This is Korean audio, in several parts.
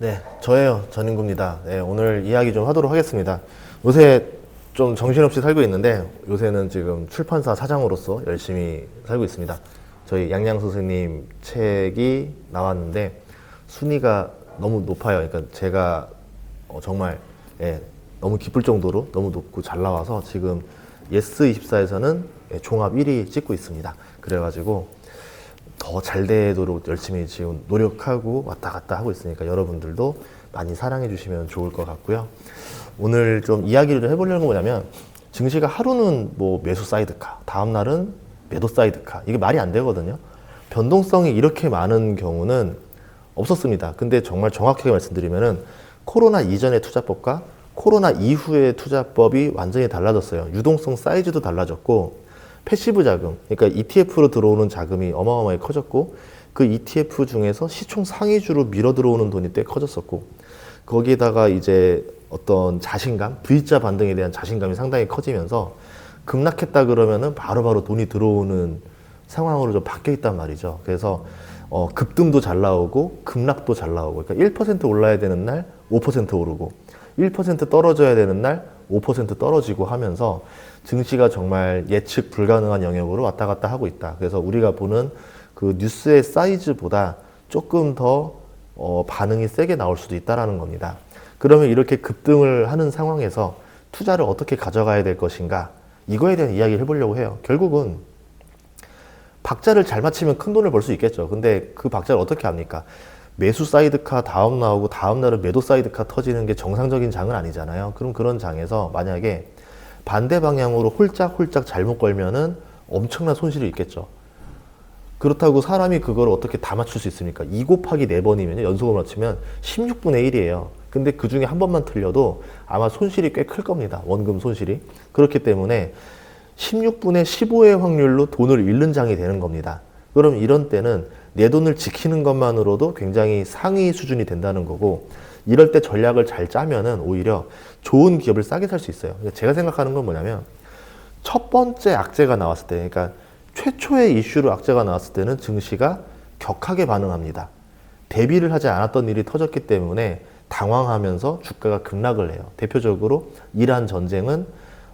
네, 저예요. 전인구입니다. 네, 오늘 이야기 좀 하도록 하겠습니다. 요새 좀 정신없이 살고 있는데 요새는 지금 출판사 사장으로서 열심히 살고 있습니다. 저희 양양 스승님 책이 나왔는데 순위가 너무 높아요. 그러니까 제가 정말 너무 기쁠 정도로 너무 높고 잘 나와서 지금 예스24에서는 종합 1위 찍고 있습니다. 그래가지고 더 잘 되도록 열심히 지금 노력하고 왔다 갔다 하고 있으니까 여러분들도 많이 사랑해 주시면 좋을 것 같고요. 오늘 좀 이야기를 좀 해보려는 거 뭐냐면 증시가 하루는 뭐 매수 사이드카, 다음 날은 매도 사이드카, 이게 말이 안 되거든요. 변동성이 이렇게 많은 경우는 없었습니다. 근데 정말 정확하게 말씀드리면은 코로나 이전의 투자법과 코로나 이후의 투자법이 완전히 달라졌어요. 유동성 사이즈도 달라졌고 패시브 자금, 그러니까 ETF로 들어오는 자금이 어마어마하게 커졌고 그 ETF 중에서 시총 상위주로 밀어 들어오는 돈이 꽤 커졌었고 거기에다가 이제 어떤 자신감, V자 반등에 대한 자신감이 상당히 커지면서 급락했다 그러면은 바로바로 돈이 들어오는 상황으로 좀 바뀌어 있단 말이죠. 그래서 급등도 잘 나오고 급락도 잘 나오고, 그러니까 1% 올라야 되는 날 5% 오르고 1% 떨어져야 되는 날 5% 떨어지고 하면서 증시가 정말 예측 불가능한 영역으로 왔다 갔다 하고 있다. 그래서 우리가 보는 그 뉴스의 사이즈보다 조금 더 반응이 세게 나올 수도 있다라는 겁니다. 그러면 이렇게 급등을 하는 상황에서 투자를 어떻게 가져가야 될 것인가, 이거에 대한 이야기를 해보려고 해요. 결국은 박자를 잘 맞추면 큰 돈을 벌 수 있겠죠. 근데 그 박자를 어떻게 합니까? 매수 사이드카 다음 나오고 다음 날은 매도 사이드카 터지는 게 정상적인 장은 아니잖아요. 그럼 그런 장에서 만약에 반대 방향으로 홀짝홀짝 잘못 걸면은 엄청난 손실이 있겠죠. 그렇다고 사람이 그걸 어떻게 다 맞출 수 있습니까? 2 곱하기 4번이면요, 연속으로 맞추면 16분의 1이에요. 근데 그 중에 한 번만 틀려도 아마 손실이 꽤 클 겁니다. 원금 손실이. 그렇기 때문에 16분의 15의 확률로 돈을 잃는 장이 되는 겁니다. 그럼 이런 때는 내 돈을 지키는 것만으로도 굉장히 상위 수준이 된다는 거고, 이럴 때 전략을 잘 짜면은 오히려 좋은 기업을 싸게 살 수 있어요. 제가 생각하는 건 뭐냐면 첫 번째 악재가 나왔을 때, 그러니까 최초의 이슈로 악재가 나왔을 때는 증시가 격하게 반응합니다. 대비를 하지 않았던 일이 터졌기 때문에 당황하면서 주가가 급락을 해요. 대표적으로 이란 전쟁은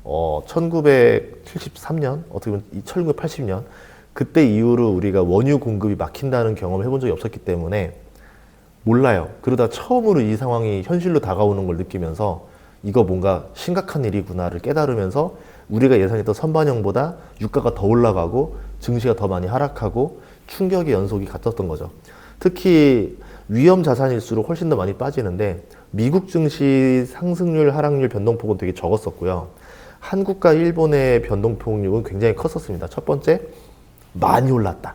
1973년, 어떻게 보면 1980년, 그때 이후로 우리가 원유 공급이 막힌다는 경험을 해본 적이 없었기 때문에 몰라요. 그러다 처음으로 이 상황이 현실로 다가오는 걸 느끼면서 이거 뭔가 심각한 일이구나를 깨달으면서 우리가 예상했던 선반영보다 유가가 더 올라가고 증시가 더 많이 하락하고 충격의 연속이 같았던 거죠. 특히 위험 자산일수록 훨씬 더 많이 빠지는데 미국 증시 상승률, 하락률 변동폭은 되게 적었었고요. 한국과 일본의 변동폭은 굉장히 컸었습니다. 첫 번째, 많이 올랐다.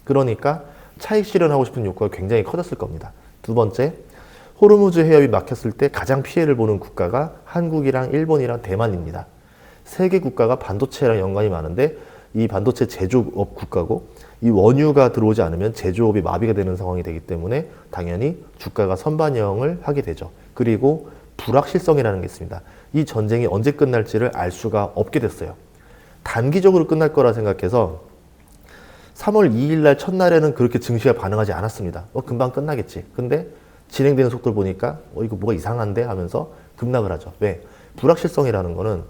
그러니까 차익 실현하고 싶은 욕구가 굉장히 커졌을 겁니다. 두 번째, 호르무즈 해협이 막혔을 때 가장 피해를 보는 국가가 한국이랑 일본이랑 대만입니다. 세 개 국가가 반도체랑 연관이 많은데 이 반도체 제조업 국가고 이 원유가 들어오지 않으면 제조업이 마비가 되는 상황이 되기 때문에 당연히 주가가 선반영을 하게 되죠. 그리고 불확실성이라는 게 있습니다. 이 전쟁이 언제 끝날지를 알 수가 없게 됐어요. 단기적으로 끝날 거라 생각해서 3월 2일 날 첫날에는 그렇게 증시가 반응하지 않았습니다. 금방 끝나겠지. 근데 진행되는 속도를 보니까 이거 뭐가 이상한데 하면서 급락을 하죠. 왜? 불확실성이라는 거는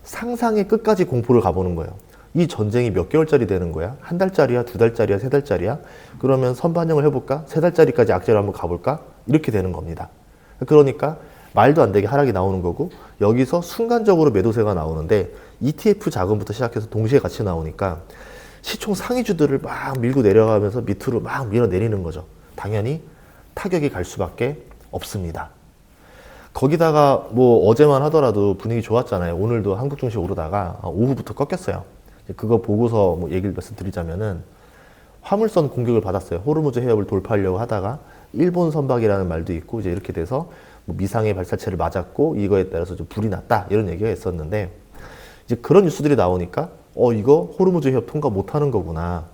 상상의 끝까지 공포를 가보는 거예요. 이 전쟁이 몇 개월짜리 되는 거야? 한 달짜리야? 두 달짜리야? 세 달짜리야? 그러면 선반영을 해볼까? 세 달짜리까지 악재를 한번 가볼까? 이렇게 되는 겁니다. 그러니까 말도 안 되게 하락이 나오는 거고, 여기서 순간적으로 매도세가 나오는데 ETF 자금부터 시작해서 동시에 같이 나오니까 시총 상위주들을 막 밀고 내려가면서 밑으로 막 밀어내리는 거죠. 당연히 타격이 갈 수밖에 없습니다. 거기다가 뭐 어제만 하더라도 분위기 좋았잖아요. 오늘도 한국 증시 오르다가 오후부터 꺾였어요. 그거 보고서 뭐 얘기를 말씀드리자면은 화물선 공격을 받았어요. 호르무즈 해협을 돌파하려고 하다가 일본 선박이라는 말도 있고, 이제 이렇게 돼서 뭐 미상의 발사체를 맞았고 이거에 따라서 좀 불이 났다, 이런 얘기가 있었는데, 이제 그런 뉴스들이 나오니까 이거 호르무즈 해협 통과 못하는 거구나,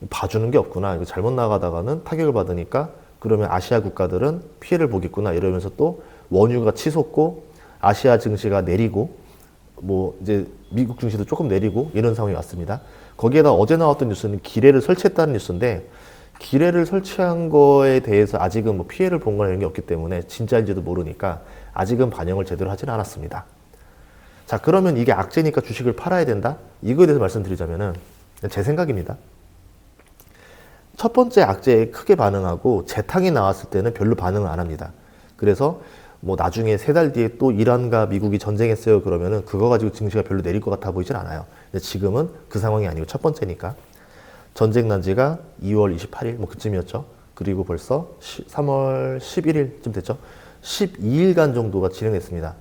봐주는 게 없구나, 이거 잘못 나가다가는 타격을 받으니까 그러면 아시아 국가들은 피해를 보겠구나, 이러면서 또 원유가 치솟고 아시아 증시가 내리고 뭐 이제 미국 증시도 조금 내리고 이런 상황이 왔습니다. 거기에다 어제 나왔던 뉴스는 기뢰를 설치했다는 뉴스인데, 기뢰를 설치한 거에 대해서 아직은 뭐 피해를 본 거나 이런 게 없기 때문에 진짜인지도 모르니까 아직은 반영을 제대로 하진 않았습니다. 자, 그러면 이게 악재니까 주식을 팔아야 된다? 이거에 대해서 말씀드리자면은 제 생각입니다. 첫 번째 악재에 크게 반응하고 재탕이 나왔을 때는 별로 반응을 안 합니다. 그래서 뭐 나중에 3달 뒤에 또 이란과 미국이 전쟁했어요 그러면은 그거 가지고 증시가 별로 내릴 것 같아 보이진 않아요. 근데 지금은 그 상황이 아니고 첫 번째니까. 전쟁 난 지가 2월 28일 뭐 그쯤이었죠. 그리고 벌써 3월 11일쯤 됐죠. 12일간 정도가 진행됐습니다.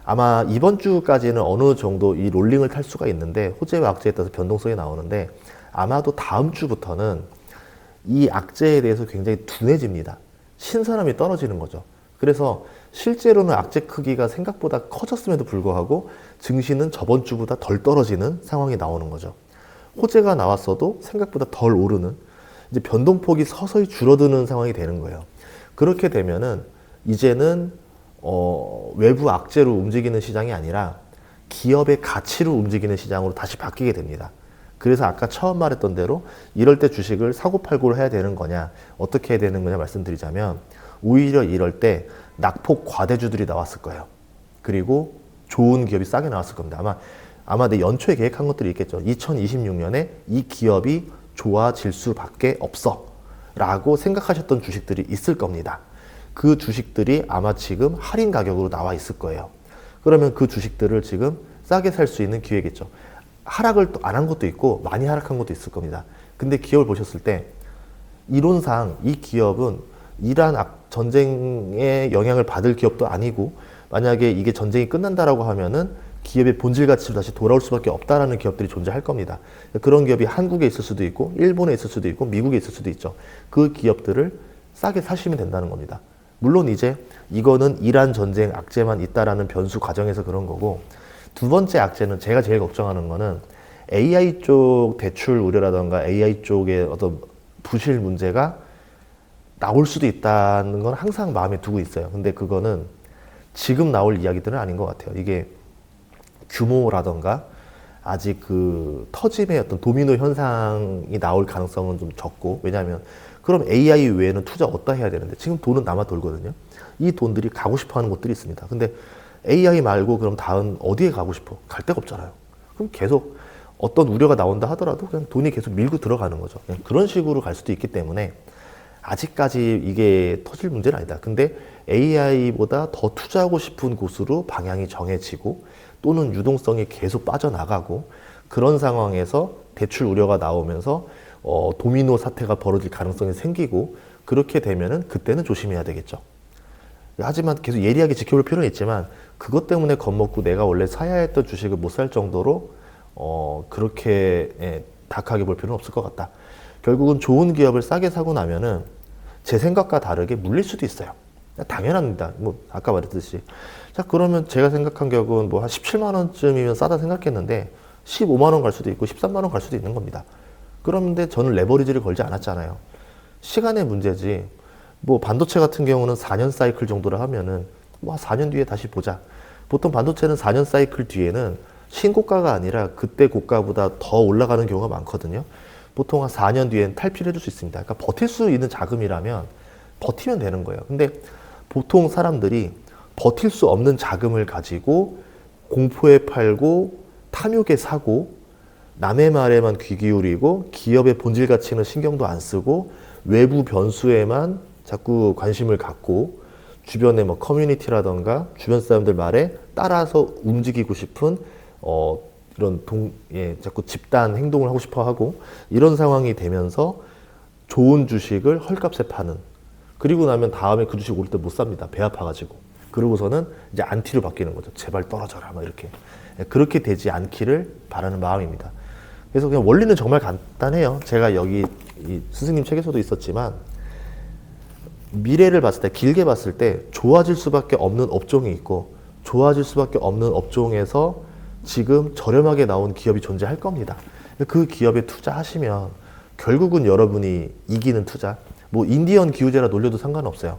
아마 이번 주까지는 어느 정도 이 롤링을 탈 수가 있는데 호재와 악재에 따라서 변동성이 나오는데 아마도 다음 주부터는 이 악재에 대해서 굉장히 둔해집니다. 신선함이 떨어지는 거죠. 그래서 실제로는 악재 크기가 생각보다 커졌음에도 불구하고 증시는 저번 주보다 덜 떨어지는 상황이 나오는 거죠. 호재가 나왔어도 생각보다 덜 오르는 이제 변동폭이 서서히 줄어드는 상황이 되는 거예요. 그렇게 되면은 이제는 외부 악재로 움직이는 시장이 아니라 기업의 가치로 움직이는 시장으로 다시 바뀌게 됩니다. 그래서 아까 처음 말했던 대로 이럴 때 주식을 사고팔고를 해야 되는 거냐 어떻게 해야 되는 거냐 말씀드리자면 오히려 이럴 때 낙폭 과대주들이 나왔을 거예요. 그리고 좋은 기업이 싸게 나왔을 겁니다. 아마 내 연초에 계획한 것들이 있겠죠. 2026년에 이 기업이 좋아질 수밖에 없어 라고 생각하셨던 주식들이 있을 겁니다. 그 주식들이 아마 지금 할인 가격으로 나와 있을 거예요. 그러면 그 주식들을 지금 싸게 살 수 있는 기회겠죠. 하락을 또 안 한 것도 있고 많이 하락한 것도 있을 겁니다. 근데 기업을 보셨을 때 이론상 이 기업은 이란 전쟁의 영향을 받을 기업도 아니고 만약에 이게 전쟁이 끝난다라고 하면은 기업의 본질 가치로 다시 돌아올 수밖에 없다라는 기업들이 존재할 겁니다. 그런 기업이 한국에 있을 수도 있고 일본에 있을 수도 있고 미국에 있을 수도 있죠. 그 기업들을 싸게 사시면 된다는 겁니다. 물론 이제 이거는 이란 전쟁 악재만 있다라는 변수 과정에서 그런 거고 두 번째 악재는 제가 제일 걱정하는 거는 AI 쪽 대출 우려라던가 AI 쪽의 어떤 부실 문제가 나올 수도 있다는 건 항상 마음에 두고 있어요. 근데 그거는 지금 나올 이야기들은 아닌 것 같아요. 이게 규모라던가 아직 그 터짐의 어떤 도미노 현상이 나올 가능성은 좀 적고 왜냐하면 그럼 AI 외에는 투자 어디다 해야 되는데 지금 돈은 남아 돌거든요. 이 돈들이 가고 싶어 하는 곳들이 있습니다. 근데 AI 말고 그럼 다음 어디에 가고 싶어? 갈 데가 없잖아요. 그럼 계속 어떤 우려가 나온다 하더라도 그냥 돈이 계속 밀고 들어가는 거죠. 그냥 그런 식으로 갈 수도 있기 때문에 아직까지 이게 터질 문제는 아니다. 근데 AI보다 더 투자하고 싶은 곳으로 방향이 정해지고 또는 유동성이 계속 빠져나가고 그런 상황에서 대출 우려가 나오면서 도미노 사태가 벌어질 가능성이 생기고 그렇게 되면은 그때는 조심해야 되겠죠. 하지만 계속 예리하게 지켜볼 필요는 있지만 그것 때문에 겁먹고 내가 원래 사야 했던 주식을 못 살 정도로 그렇게 닥하게 볼 필요는 없을 것 같다. 결국은 좋은 기업을 싸게 사고 나면은 제 생각과 다르게 물릴 수도 있어요. 당연합니다. 뭐 아까 말했듯이 자 그러면 제가 생각한 격은 뭐 한 17만 원쯤이면 싸다 생각했는데 15만 원 갈 수도 있고 13만 원 갈 수도 있는 겁니다. 그런데 저는 레버리지를 걸지 않았잖아요. 시간의 문제지. 뭐 반도체 같은 경우는 4년 사이클 정도를 하면은 뭐 4년 뒤에 다시 보자. 보통 반도체는 4년 사이클 뒤에는 신고가가 아니라 그때 고가보다 더 올라가는 경우가 많거든요. 보통 한 4년 뒤엔 탈피를 해줄 수 있습니다. 그러니까 버틸 수 있는 자금이라면 버티면 되는 거예요. 근데 보통 사람들이 버틸 수 없는 자금을 가지고 공포에 팔고 탐욕에 사고 남의 말에만 귀 기울이고 기업의 본질 가치는 신경도 안 쓰고 외부 변수에만 자꾸 관심을 갖고 주변의 뭐 커뮤니티라던가 주변 사람들 말에 따라서 움직이고 싶은 이런 자꾸 집단 행동을 하고 싶어 하고 이런 상황이 되면서 좋은 주식을 헐값에 파는 그리고 나면 다음에 그 주식 오를 때 못 삽니다. 배 아파가지고. 그러고서는 이제 안티로 바뀌는 거죠. 제발 떨어져라 막 이렇게. 그렇게 되지 않기를 바라는 마음입니다. 그래서 그냥 원리는 정말 간단해요. 제가 여기 이 스승님 책에서도 있었지만 미래를 봤을 때 길게 봤을 때 좋아질 수밖에 없는 업종이 있고 좋아질 수밖에 없는 업종에서 지금 저렴하게 나온 기업이 존재할 겁니다. 그 기업에 투자하시면 결국은 여러분이 이기는 투자. 뭐 인디언 기후제라 놀려도 상관없어요.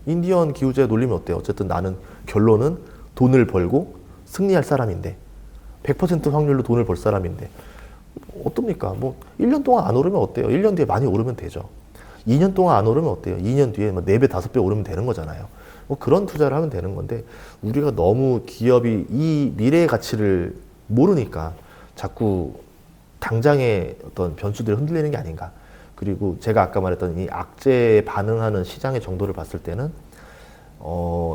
인디언 기후제 놀리면 어때요? 어쨌든 나는 결론은 돈을 벌고 승리할 사람인데 100% 확률로 돈을 벌 사람인데 어떻습니까? 뭐 1년 동안 안 오르면 어때요? 1년 뒤에 많이 오르면 되죠. 2년 동안 안 오르면 어때요? 2년 뒤에 뭐 4배, 5배 오르면 되는 거잖아요. 뭐 그런 투자를 하면 되는 건데 우리가 너무 기업이 이 미래의 가치를 모르니까 자꾸 당장의 어떤 변수들이 흔들리는 게 아닌가. 그리고 제가 아까 말했던 이 악재에 반응하는 시장의 정도를 봤을 때는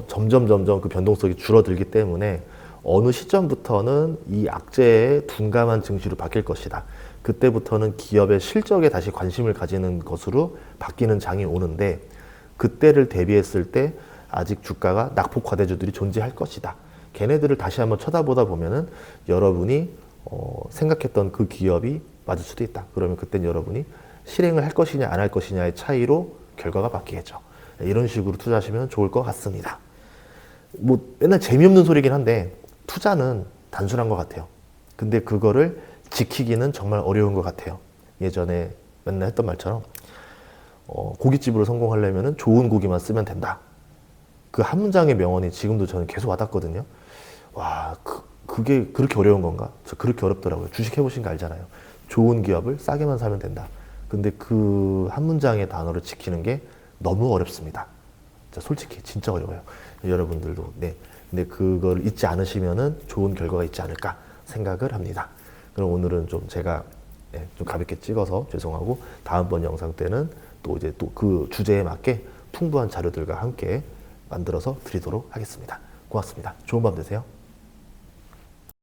점점 그 변동성이 줄어들기 때문에 어느 시점부터는 이 악재의 둔감한 증시로 바뀔 것이다. 그때부터는 기업의 실적에 다시 관심을 가지는 것으로 바뀌는 장이 오는데 그때를 대비했을 때 아직 주가가 낙폭 과대주들이 존재할 것이다. 걔네들을 다시 한번 쳐다보다 보면은 여러분이 생각했던 그 기업이 맞을 수도 있다. 그러면 그땐 여러분이 실행을 할 것이냐 안 할 것이냐의 차이로 결과가 바뀌겠죠. 이런 식으로 투자하시면 좋을 것 같습니다. 뭐 맨날 재미없는 소리긴 한데 투자는 단순한 것 같아요. 근데 그거를 지키기는 정말 어려운 것 같아요. 예전에 맨날 했던 말처럼 고깃집으로 성공하려면 좋은 고기만 쓰면 된다. 그 한 문장의 명언이 지금도 저는 계속 와닿거든요. 와, 그게 그렇게 어려운 건가? 저 그렇게 어렵더라고요. 주식 해보신 거 알잖아요. 좋은 기업을 싸게만 사면 된다. 근데 그 한 문장의 단어를 지키는 게 너무 어렵습니다. 솔직히 진짜 어려워요. 여러분들도. 네. 근데 그걸 잊지 않으시면은 좋은 결과가 있지 않을까 생각을 합니다. 그럼 오늘은 좀 제가 좀 가볍게 찍어서 죄송하고 다음번 영상 때는 또 이제 또 그 주제에 맞게 풍부한 자료들과 함께 만들어서 드리도록 하겠습니다. 고맙습니다. 좋은 밤 되세요.